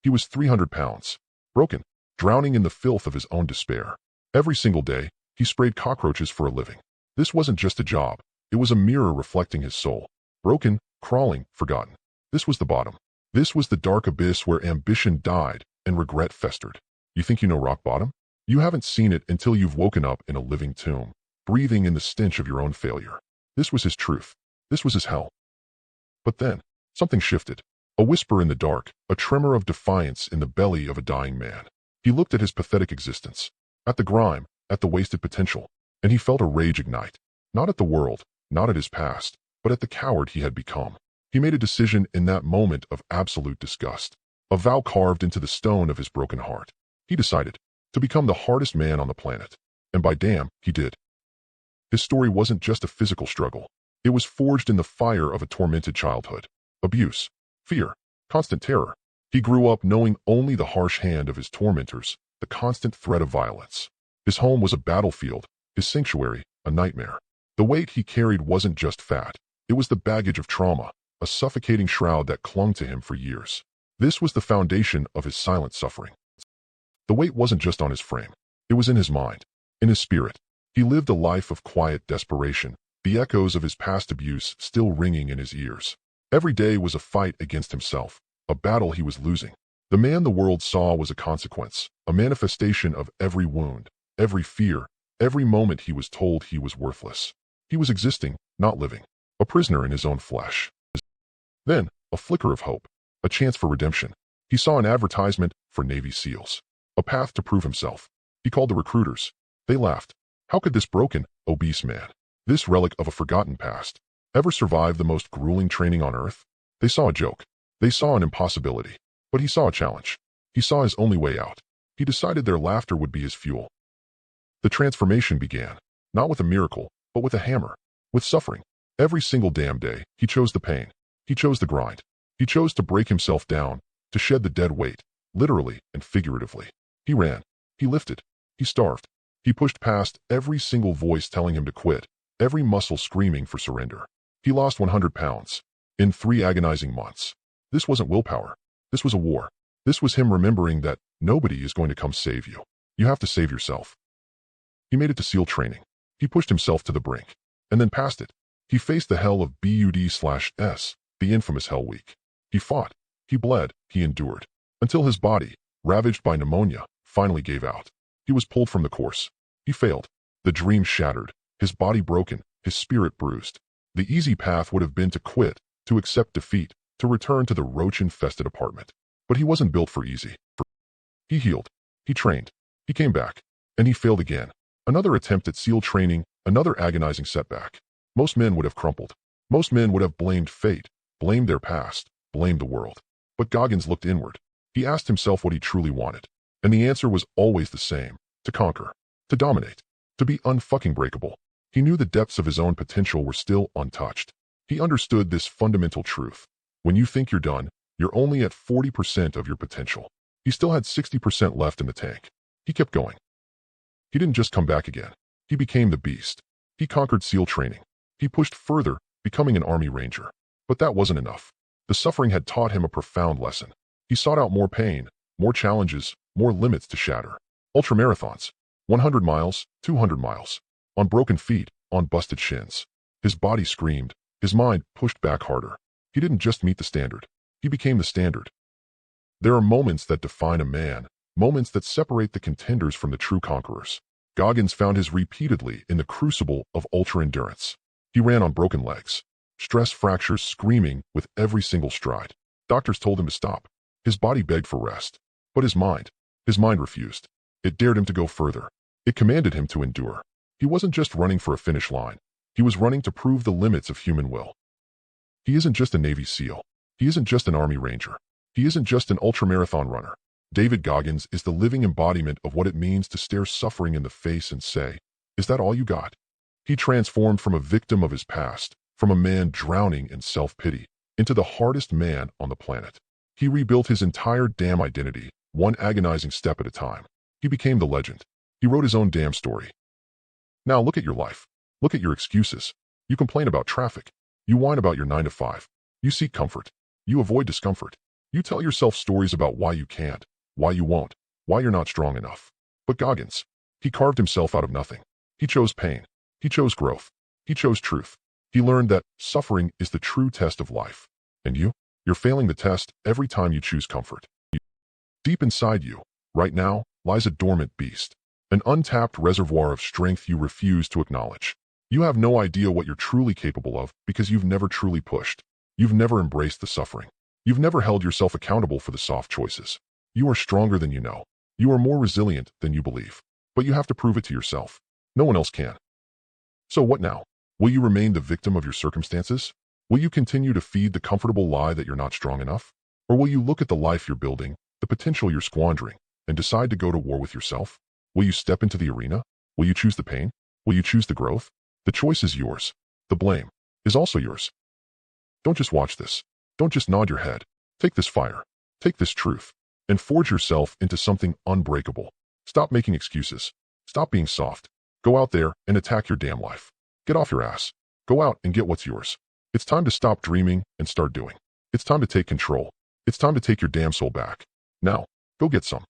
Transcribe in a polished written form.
He was 300 pounds, broken, drowning in the filth of his own despair. Every single day, he sprayed cockroaches for a living. This wasn't just a job. It was a mirror reflecting his soul. Broken, crawling, forgotten. This was the bottom. This was the dark abyss where ambition died and regret festered. You think you know rock bottom? You haven't seen it until you've woken up in a living tomb, breathing in the stench of your own failure. This was his truth. This was his hell. But then, something shifted. A whisper in the dark, a tremor of defiance in the belly of a dying man. He looked at his pathetic existence, at the grime, at the wasted potential, and he felt a rage ignite. Not at the world, not at his past, but at the coward he had become. He made a decision in that moment of absolute disgust, a vow carved into the stone of his broken heart. He decided to become the hardest man on the planet. And by damn, he did. His story wasn't just a physical struggle. It was forged in the fire of a tormented childhood. Abuse, fear, constant terror. He grew up knowing only the harsh hand of his tormentors, the constant threat of violence. His home was a battlefield, his sanctuary, a nightmare. The weight he carried wasn't just fat. It was the baggage of trauma, a suffocating shroud that clung to him for years. This was the foundation of his silent suffering. The weight wasn't just on his frame. It was in his mind, in his spirit. He lived a life of quiet desperation, the echoes of his past abuse still ringing in his ears. Every day was a fight against himself, a battle he was losing. The man the world saw was a consequence, a manifestation of every wound, every fear, every moment he was told he was worthless. He was existing, not living, a prisoner in his own flesh. Then, a flicker of hope, a chance for redemption. He saw an advertisement for Navy SEALs, a path to prove himself. He called the recruiters. They laughed. How could this broken, obese man, this relic of a forgotten past, ever survive the most grueling training on Earth? They saw a joke. They saw an impossibility. But he saw a challenge. He saw his only way out. He decided their laughter would be his fuel. The transformation began, not with a miracle, but with a hammer, with suffering. Every single damn day, he chose the pain. He chose the grind. He chose to break himself down, to shed the dead weight, literally and figuratively. He ran. He lifted. He starved. He pushed past every single voice telling him to quit, every muscle screaming for surrender. He lost 100 pounds in 3 agonizing months. This wasn't willpower. This was a war. This was him remembering that nobody is going to come save you. You have to save yourself. He made it to SEAL training. He pushed himself to the brink, and then past it. He faced the hell of BUD/S, the infamous Hell Week. He fought. He bled. He endured. Until his body, ravaged by pneumonia, finally gave out. He was pulled from the course. He failed. The dream shattered. His body broken. His spirit bruised. The easy path would have been to quit, to accept defeat, to return to the roach-infested apartment. But he wasn't built for easy. He healed. He trained. He came back. And he failed again. Another attempt at SEAL training, another agonizing setback. Most men would have crumpled. Most men would have blamed fate, blamed their past, blamed the world. But Goggins looked inward. He asked himself what he truly wanted. And the answer was always the same. To conquer. To dominate. To be unfucking breakable. He knew the depths of his own potential were still untouched. He understood this fundamental truth. When you think you're done, you're only at 40% of your potential. He still had 60% left in the tank. He kept going. He didn't just come back again. He became the beast. He conquered SEAL training. He pushed further, becoming an Army Ranger. But that wasn't enough. The suffering had taught him a profound lesson. He sought out more pain, more challenges, more limits to shatter. Ultramarathons. 100 miles, 200 miles. On broken feet, on busted shins. His body screamed. His mind pushed back harder. He didn't just meet the standard. He became the standard. There are moments that define a man, moments that separate the contenders from the true conquerors. Goggins found his repeatedly in the crucible of ultra-endurance. He ran on broken legs, stress fractures screaming with every single stride. Doctors told him to stop. His body begged for rest. But his mind refused. It dared him to go further. It commanded him to endure. He wasn't just running for a finish line. He was running to prove the limits of human will. He isn't just a Navy SEAL. He isn't just an Army Ranger. He isn't just an ultramarathon runner. David Goggins is the living embodiment of what it means to stare suffering in the face and say, "Is that all you got?" He transformed from a victim of his past, from a man drowning in self-pity, into the hardest man on the planet. He rebuilt his entire damn identity, one agonizing step at a time. He became the legend. He wrote his own damn story. Now look at your life. Look at your excuses. You complain about traffic. You whine about your 9 to 5. You seek comfort. You avoid discomfort. You tell yourself stories about why you can't, why you won't, why you're not strong enough. But Goggins, he carved himself out of nothing. He chose pain. He chose growth. He chose truth. He learned that suffering is the true test of life. And you're failing the test every time you choose comfort. Deep inside you, right now, lies a dormant beast, an untapped reservoir of strength you refuse to acknowledge. You have no idea what you're truly capable of because you've never truly pushed. You've never embraced the suffering. You've never held yourself accountable for the soft choices. You are stronger than you know. You are more resilient than you believe. But you have to prove it to yourself. No one else can. So what now? Will you remain the victim of your circumstances? Will you continue to feed the comfortable lie that you're not strong enough? Or will you look at the life you're building, the potential you're squandering, and decide to go to war with yourself? Will you step into the arena? Will you choose the pain? Will you choose the growth? The choice is yours. The blame is also yours. Don't just watch this. Don't just nod your head. Take this fire. Take this truth. And forge yourself into something unbreakable. Stop making excuses. Stop being soft. Go out there and attack your damn life. Get off your ass. Go out and get what's yours. It's time to stop dreaming and start doing. It's time to take control. It's time to take your damn soul back. Now, go get some.